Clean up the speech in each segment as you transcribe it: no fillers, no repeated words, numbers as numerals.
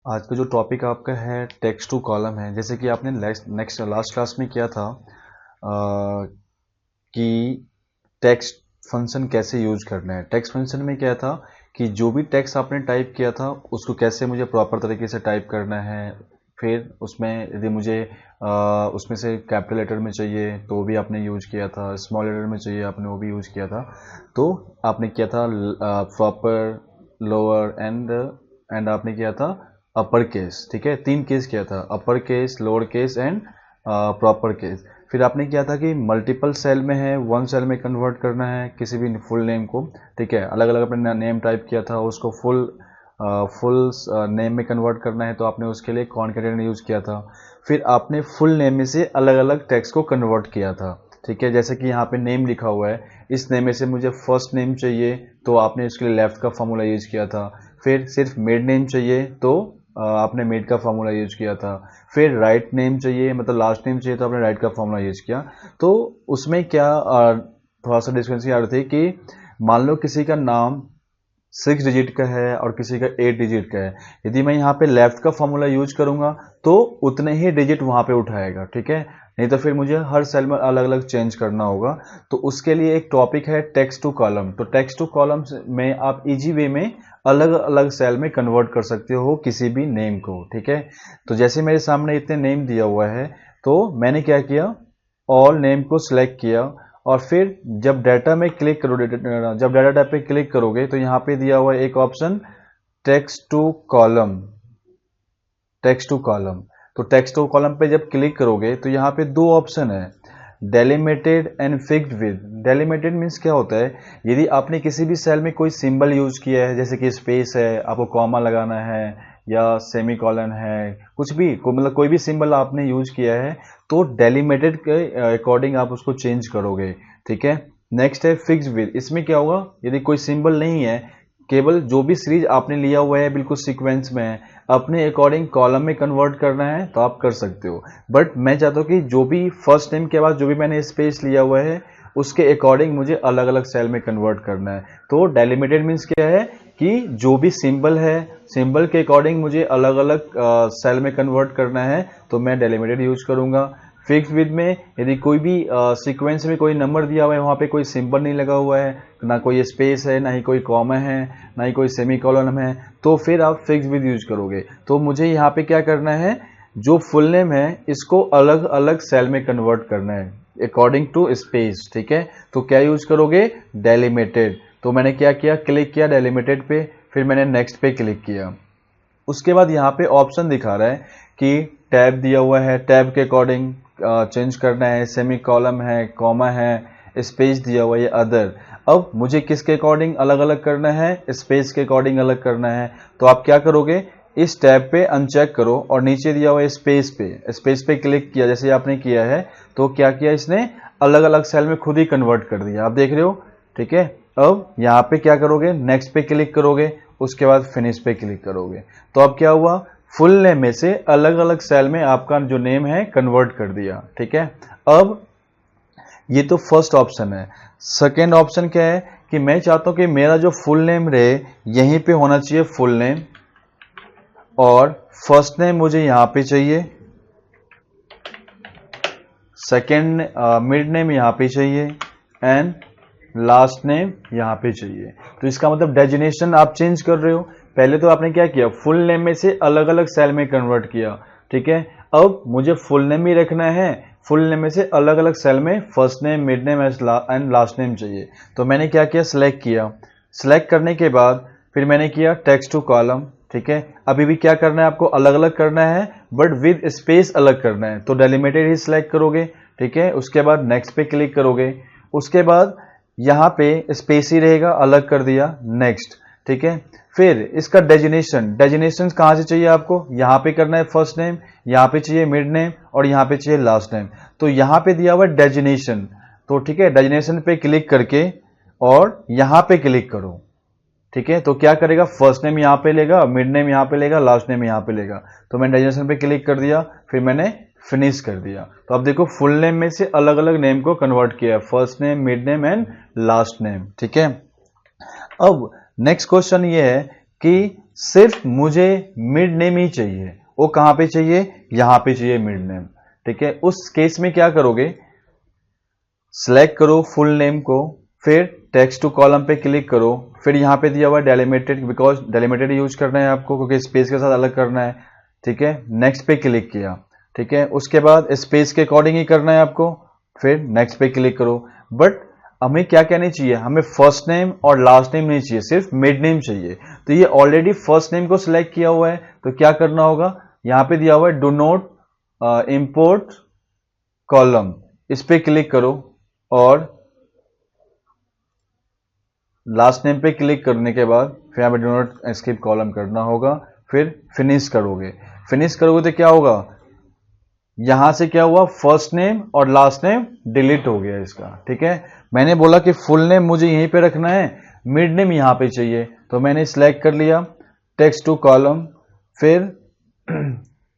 आज का जो टॉपिक आपका है टेक्स्ट टू कॉलम है। जैसे कि आपने लास्ट क्लास में किया था कि टेक्स्ट फंक्शन कैसे यूज करना है। टेक्स्ट फंक्शन में क्या था कि जो भी टेक्स्ट आपने टाइप किया था उसको कैसे मुझे प्रॉपर तरीके से टाइप करना है। फिर उसमें यदि मुझे उसमें से कैपिटल लेटर में चाहिए तो भी आपने यूज किया था, स्मॉल लेटर में चाहिए आपने वो भी यूज किया था। तो आपने किया था प्रॉपर, लोअर एंड आपने किया था अपर केस। ठीक है, 3 केस किया था, upper case, lower case and proper case. फिर आपने किया था कि मल्टीपल सेल में है, 1 सेल में कन्वर्ट करना है किसी भी फुल नेम को। ठीक है, अलग अलग अपने नेम टाइप किया था, उसको फुल नेम में कन्वर्ट करना है तो आपने उसके लिए कॉन्कैटेनेट यूज किया था। फिर आपने फुल नेम में से अलग अलग टेक्स्ट को कन्वर्ट किया था। ठीक है, जैसे कि यहाँ पे नेम लिखा हुआ है, इस नेम में से मुझे फर्स्ट नेम चाहिए तो आपने इसके लिए लेफ्ट का फॉर्मूला यूज किया था। फिर सिर्फ मिड नेम चाहिए तो आपने मिड का फॉर्मूला यूज किया था। फिर राइट नेम चाहिए, मतलब लास्ट नेम चाहिए तो आपने राइट का फॉर्मूला यूज किया। तो उसमें क्या थोड़ा सा डिस्क्रिपेंसी आ रही थी कि मान लो किसी का नाम 6 डिजिट का है और किसी का 8 डिजिट का है। यदि मैं यहाँ पे लेफ्ट का फॉर्मूला यूज करूंगा तो उतने ही डिजिट वहां पे उठाएगा। ठीक है, नहीं तो फिर मुझे हर सेल में अलग अलग चेंज करना होगा। तो उसके लिए एक टॉपिक है टेक्स्ट टू कॉलम। तो टेक्स्ट टू कॉलम में आप इजी वे में अलग अलग सेल में कन्वर्ट कर सकते हो किसी भी नेम को। ठीक है, तो जैसे मेरे सामने इतने नेम दिया हुआ है तो मैंने क्या किया, ऑल नेम को सिलेक्ट किया और फिर जब डाटा में क्लिक करो, जब डाटा टैब पे क्लिक करोगे तो यहाँ पे दिया हुआ है एक option text to column. Text to column, तो टेक्स्ट टू कॉलम पे जब क्लिक करोगे तो यहाँ पे 2 ऑप्शन है, delimited and fixed with. Delimited means क्या होता है, यदि आपने किसी भी सेल में कोई सिंबल यूज किया है, जैसे कि स्पेस है, आपको कॉमा लगाना है या सेमी कॉलन है, कुछ भी मतलब कोई भी सिंबल आपने यूज किया है तो डेलिमिटेड के अकॉर्डिंग आप उसको चेंज करोगे। ठीक है, नेक्स्ट है फिक्स्ड विद। इसमें क्या होगा, यदि कोई सिंबल नहीं है, केवल जो भी सीरीज आपने लिया हुआ है बिल्कुल सीक्वेंस में है, अपने अकॉर्डिंग कॉलम में कन्वर्ट करना है तो आप कर सकते हो। बट मैं चाहता हूँ कि जो भी फर्स्ट नेम के बाद जो भी मैंने स्पेस लिया हुआ है उसके अकॉर्डिंग मुझे अलग अलग सेल में कन्वर्ट करना है। तो डेलिमिटेड मीन्स क्या है कि जो भी सिंबल है, सिंबल के अकॉर्डिंग मुझे अलग अलग सेल में कन्वर्ट करना है तो मैं डेलिमिटेड यूज करूंगा। फिक्स्ड विद में यदि कोई भी सीक्वेंस में कोई नंबर दिया हुआ है, वहां पे कोई सिंबल नहीं लगा हुआ है, ना कोई स्पेस है, ना ही कोई कॉमा है, ना ही कोई सेमी कॉलन है, तो फिर आप फिक्स्ड विद यूज करोगे। तो मुझे यहाँ पे क्या करना है, जो फुल नेम है इसको अलग अलग सेल में कन्वर्ट करना है अकॉर्डिंग टू स्पेस। ठीक है, तो क्या यूज करोगे, डेलिमिटेड। तो मैंने क्या किया, क्लिक किया डेलिमिटेड पे, फिर मैंने नेक्स्ट पे क्लिक किया। उसके बाद यहाँ पे ऑप्शन दिखा रहा है कि टैब दिया हुआ है, टैब के अकॉर्डिंग चेंज करना है, सेमी कॉलम है, कॉमा है, स्पेस दिया हुआ है, अदर। अब मुझे किसके अकॉर्डिंग अलग अलग करना है, स्पेस के अकॉर्डिंग अलग करना है। तो आप क्या करोगे, इस टैब पे अनचेक करो और नीचे दिया हुआ है स्पेस पे क्लिक किया, जैसे आपने किया है तो क्या किया इसने, अलग अलग सेल में खुद ही कन्वर्ट कर दिया, आप देख रहे हो। ठीक है, अब यहाँ पे क्या करोगे, नेक्स्ट पे क्लिक करोगे, उसके बाद फिनिश पे क्लिक करोगे। तो अब क्या हुआ, फुल नेम में से अलग अलग सेल में आपका जो नेम है कन्वर्ट कर दिया। ठीक है, अब ये तो फर्स्ट ऑप्शन है। सेकेंड ऑप्शन क्या है कि मैं चाहता हूं कि मेरा जो फुल नेम रहे यहीं पे होना चाहिए फुल नेम, और फर्स्ट नेम मुझे यहां पे चाहिए, सेकेंड मिड नेम यहां पे चाहिए एंड लास्ट नेम यहां पे चाहिए। तो इसका मतलब डेजिनेशन आप चेंज कर रहे हो। पहले तो आपने क्या किया, फुल नेम में से अलग अलग सेल में कन्वर्ट किया। ठीक है, अब मुझे फुल नेम ही रखना है, फुल नेम में से अलग अलग सेल में first name, mid name and last name चाहिए। तो मैंने क्या किया, सिलेक्ट किया। सिलेक्ट करने के बाद फिर मैंने किया टेक्स्ट टू कॉलम। ठीक है, अभी भी क्या करना है आपको, अलग अलग करना है बट विद स्पेस अलग करना है, तो डेलिमिटेड ही सिलेक्ट करोगे। ठीक है, उसके बाद नेक्स्ट पे क्लिक करोगे, उसके बाद यहां पे स्पेस ही रहेगा, अलग कर दिया, नेक्स्ट। ठीक है, फिर इसका डेजिनेशन कहां से चाहिए आपको, यहां पे करना है फर्स्ट नेम, यहां पे चाहिए मिड नेम और यहां पे चाहिए लास्ट नेम। तो यहां पे दिया हुआ है डेजिनेशन, तो ठीक है, डेजिनेशन पे क्लिक करके और यहां पे क्लिक करो। ठीक है, तो क्या करेगा, फर्स्ट नेम यहां पे लेगा, मिड नेम यहां पे लेगा, लास्ट नेम यहां पे लेगा। तो मैंने डेजिनेशन पे क्लिक कर दिया, फिर मैंने फिनिश कर दिया। तो अब देखो फुल नेम में से अलग अलग नेम को कन्वर्ट किया, first name, mid name and last name. ठीक है, अब नेक्स्ट क्वेश्चन ये है कि सिर्फ मुझे मिड नेम ही चाहिए। वो कहां पे चाहिए? यहां पे चाहिए मिड नेम। ठीक है, उस केस में क्या करोगे? सिलेक्ट करो फुल नेम को, फिर टेक्स्ट टू कॉलम पे क्लिक करो, फिर यहां पे दिया हुआ है डेलिमिटेड, बिकॉज डेलिमिटेड यूज करना है आपको क्योंकि स्पेस के साथ अलग करना है। ठीक है, नेक्स्ट पे क्लिक किया। ठीक है, उसके बाद स्पेस के अकॉर्डिंग ही करना है आपको, फिर नेक्स्ट पे क्लिक करो। बट हमें क्या कहनी चाहिए? हमें फर्स्ट नेम और लास्ट नेम नहीं चाहिए, सिर्फ मिड नेम चाहिए। तो ये ऑलरेडी फर्स्ट नेम को सिलेक्ट किया हुआ है, तो क्या करना होगा? यहां पे दिया हुआ है डू नॉट इंपोर्ट कॉलम, इस पे क्लिक करो और लास्ट नेम पे क्लिक करने के बाद फिर यहां पे डू नॉट स्किप कॉलम करना होगा, फिर फिनिश करोगे। फिनिश करोगे तो क्या होगा? यहां से क्या हुआ? फर्स्ट नेम और लास्ट नेम डिलीट हो गया इसका। ठीक है, मैंने बोला कि फुल नेम मुझे यहीं पे रखना है, मिड नेम यहां पे चाहिए, तो मैंने सिलेक्ट कर लिया टेक्स्ट टू कॉलम, फिर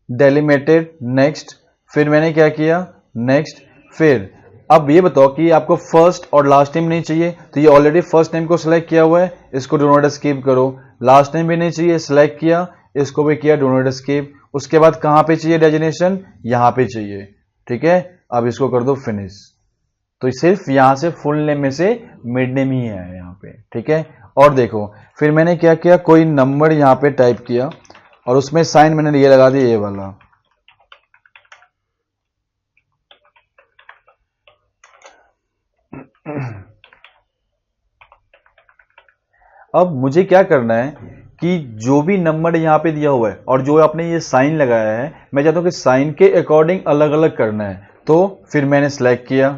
डेलिमिटेड, नेक्स्ट, फिर मैंने क्या किया? नेक्स्ट। फिर अब ये बताओ कि आपको फर्स्ट और लास्ट नेम नहीं चाहिए, तो ये ऑलरेडी फर्स्ट नेम को सिलेक्ट किया हुआ है, इसको डू नॉट स्किप करो। लास्ट नेम भी नहीं चाहिए, सिलेक्ट किया, इसको भी किया डू नॉट स्किप। उसके बाद कहां पे चाहिए डेजिग्नेशन? यहां पे चाहिए। ठीक है, अब इसको कर दो फिनिश। तो सिर्फ यहां से फुल नेम में से मिड नेम ही है यहां पे। ठीक है, और देखो फिर मैंने क्या किया? कोई नंबर यहां पे टाइप किया और उसमें साइन मैंने ये लगा दिया, ये वाला। अब मुझे क्या करना है कि जो भी नंबर यहां पे दिया हुआ है और जो आपने ये साइन लगाया है, मैं चाहता हूं कि साइन के अकॉर्डिंग अलग अलग करना है। तो फिर मैंने सिलेक्ट किया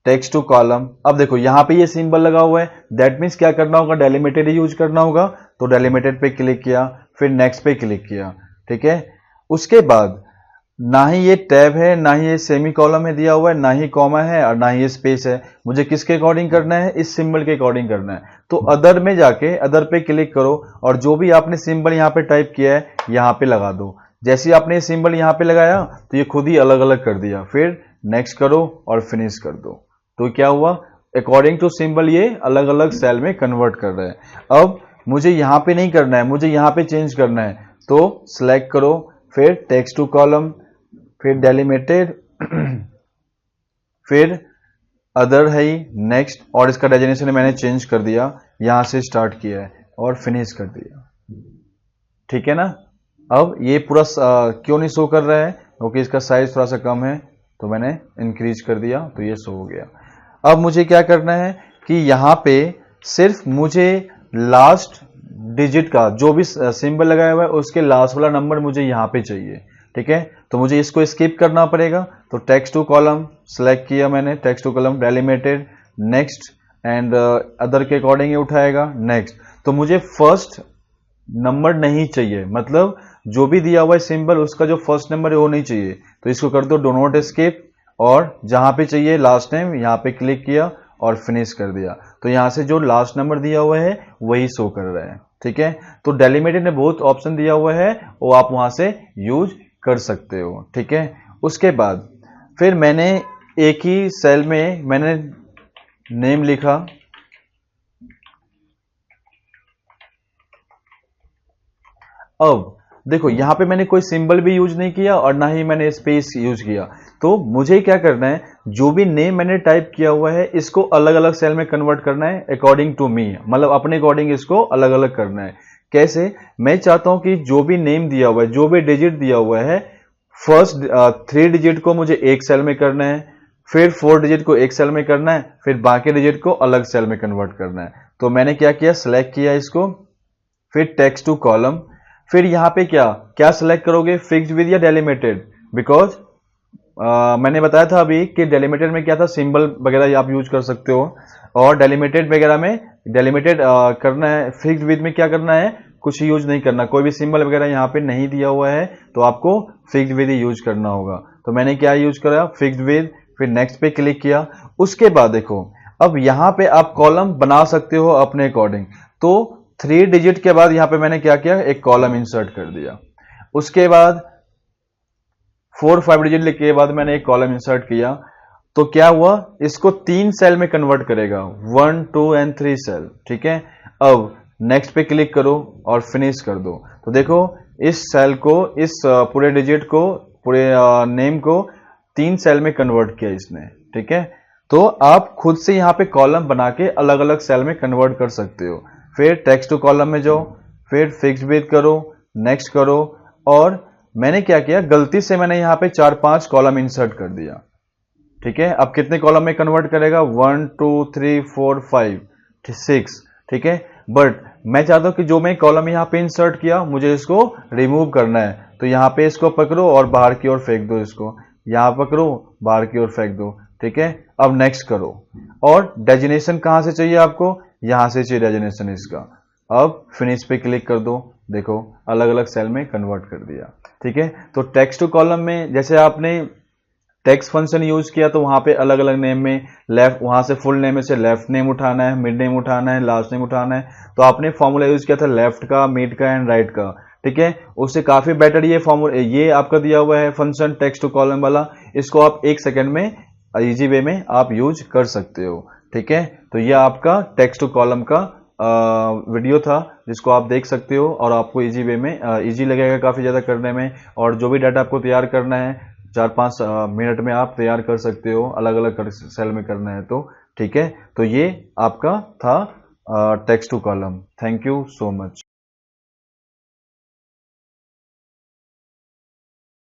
टेक्स्ट टू कॉलम। अब देखो यहां पे ये सिंबल लगा हुआ है, दैट मीन्स क्या करना होगा? डेलिमिटेड यूज करना होगा, तो डेलिमिटेड पे क्लिक किया, फिर नेक्स्ट पे क्लिक किया। ठीक है, उसके बाद ना ही ये टैब है, ना ही ये सेमी कॉलम में दिया हुआ है, ना ही कॉमा है और ना ही ये स्पेस है। मुझे किसके अकॉर्डिंग करना है? इस सिंबल के अकॉर्डिंग करना है। तो अदर में जाके अदर पे क्लिक करो और जो भी आपने सिंबल यहां पे टाइप किया है यहां पे लगा दो। जैसे ही आपने ये सिंबल यहां पे लगाया तो ये खुद ही अलग अलग कर दिया। फिर नेक्स्ट करो और फिनिश कर दो। तो क्या हुआ? अकॉर्डिंग टू सिंबल ये अलग अलग सेल में कन्वर्ट कर रहे हैं। अब मुझे यहां पे नहीं करना है, मुझे यहां पे चेंज करना है, तो सिलेक्ट करो, फिर टेक्स्ट टू कॉलम, फिर डेलिमिटेड, फिर अदर है ही, नेक्स्ट, और इसका डेजिग्नेशन मैंने चेंज कर दिया, यहां से स्टार्ट किया है और फिनिश कर दिया। ठीक है ना? अब ये पूरा क्यों नहीं शो कर रहा है? क्योंकि इसका साइज थोड़ा सा कम है, तो मैंने इंक्रीज कर दिया, तो ये शो हो गया। अब मुझे क्या करना है कि यहां पे सिर्फ मुझे लास्ट डिजिट का जो भी सिंबल लगाया हुआ है उसके लास्ट वाला नंबर मुझे यहां पे चाहिए। ठीक है, तो मुझे इसको स्किप करना पड़ेगा। तो टेक्स्ट टू कॉलम सेलेक्ट किया मैंने, text to column, delimited, next, and other के अकॉर्डिंग ही उठाएगा, नेक्स्ट। तो मुझे फर्स्ट नंबर नहीं चाहिए, मतलब जो भी दिया हुआ है सिंबल उसका जो फर्स्ट नंबर है वो नहीं चाहिए, तो इसको कर दो डू नॉट स्किप, और जहां पे चाहिए लास्ट नेम यहां पे क्लिक किया और फिनिश कर दिया। तो यहां से जो लास्ट नंबर दिया हुआ है वही शो कर रहा है। ठीक है, तो डेलिमिटेड ने बहुत ऑप्शन दिया हुआ है, वो आप वहां से यूज कर सकते हो। ठीक है, उसके बाद फिर मैंने एक ही सेल में मैंने नेम लिखा, अब देखो यहां पे मैंने कोई सिंबल भी यूज नहीं किया और ना ही मैंने स्पेस यूज किया। तो मुझे क्या करना है, जो भी नेम मैंने टाइप किया हुआ है इसको अलग अलग सेल में कन्वर्ट करना है अकॉर्डिंग टू मी, मतलब अपने अकॉर्डिंग इसको अलग अलग करना है। कैसे? मैं चाहता हूं कि जो भी नेम दिया हुआ है, जो भी डिजिट दिया हुआ है, फर्स्ट 3 डिजिट को मुझे एक सेल में करना है, फिर 4 डिजिट को एक सेल में करना है, फिर बाकी डिजिट को अलग सेल में कन्वर्ट करना है। तो मैंने क्या किया, सिलेक्ट किया इसको, फिर टेक्स्ट टू कॉलम, फिर यहां पे क्या क्या सिलेक्ट करोगे, फिक्स्ड विद या डेलिमिटेड, बिकॉज मैंने बताया था अभी कि डेलिमिटेड में क्या था, सिंबल वगैरह आप यूज कर सकते हो, और डेलिमिटेड वगैरह में डेलिमिटेड करना है, फिक्स्ड विद में क्या करना है, कुछ यूज नहीं करना, कोई भी सिंबल वगैरह यहाँ पे नहीं दिया हुआ है, तो आपको फिक्स्ड विद ही यूज करना होगा। तो मैंने क्या यूज करा, फिक्स्ड विद, फिर नेक्स्ट पे क्लिक किया। उसके बाद देखो अब यहां पे आप कॉलम बना सकते हो अपने अकॉर्डिंग। तो 3 डिजिट के बाद यहां पे मैंने क्या किया, एक कॉलम इंसर्ट कर दिया। उसके बाद 4-5 डिजिट के बाद मैंने एक कॉलम इंसर्ट किया। तो क्या हुआ, इसको 3 सेल में कन्वर्ट करेगा, 1, 2 एंड 3 सेल। ठीक है, अब नेक्स्ट पे क्लिक करो और फिनिश कर दो। तो देखो इस सेल को, इस पूरे डिजिट को, पूरे नेम को 3 सेल में कन्वर्ट किया इसने। ठीक है, तो आप खुद से यहाँ पे कॉलम बना के अलग अलग सेल में कन्वर्ट कर सकते हो। फिर टेक्स्ट टू कॉलम में जाओ, फिर फिक्स विथ करो, नेक्स्ट करो, और मैंने क्या किया, गलती से मैंने यहाँ पे 4-5 कॉलम इंसर्ट कर दिया। ठीक है, अब कितने कॉलम में कन्वर्ट करेगा, 1 2 3 4 5 6। ठीक है, बट मैं चाहता हूं कि जो मैं कॉलम यहाँ पे इंसर्ट किया मुझे इसको रिमूव करना है। तो यहाँ पे इसको पकड़ो और बाहर की ओर फेंक दो, इसको यहाँ पकड़ो बाहर की ओर फेंक दो। ठीक है, अब नेक्स्ट करो। और डेजिनेशन कहां से चाहिए आपको, यहां से चाहिए डेजिनेशन इसका। अब फिनिश पे क्लिक कर दो, देखो अलग अलग सेल में कन्वर्ट कर दिया। ठीक है, तो टेक्स्ट टू कॉलम में जैसे आपने टेक्स्ट फंक्शन यूज किया तो वहां पे अलग अलग नेम में लेफ्ट, वहां से फुल नेम में से लेफ्ट नेम उठाना है, मिड नेम उठाना है, लास्ट नेम उठाना है। तो आपने फॉर्मूला यूज किया था लेफ्ट का, मिड का एंड राइट का। ठीक है, उससे काफी बेटर ये फॉर्मूला, ये आपका दिया हुआ है फंक्शन टेक्स्ट टू कॉलम वाला, इसको आप 1 सेकेंड में इजी वे में आप यूज कर सकते हो। ठीक है, तो ये आपका टेक्स्ट टू कॉलम का वीडियो था जिसको आप देख सकते हो और आपको इजी वे में इजी लगेगा काफी ज्यादा करने में। और जो भी डाटा आपको तैयार करना है 4-5 मिनट में आप तैयार कर सकते हो, अलग अलग सेल में करना है तो। ठीक है, तो ये आपका था text to column. Thank you so much.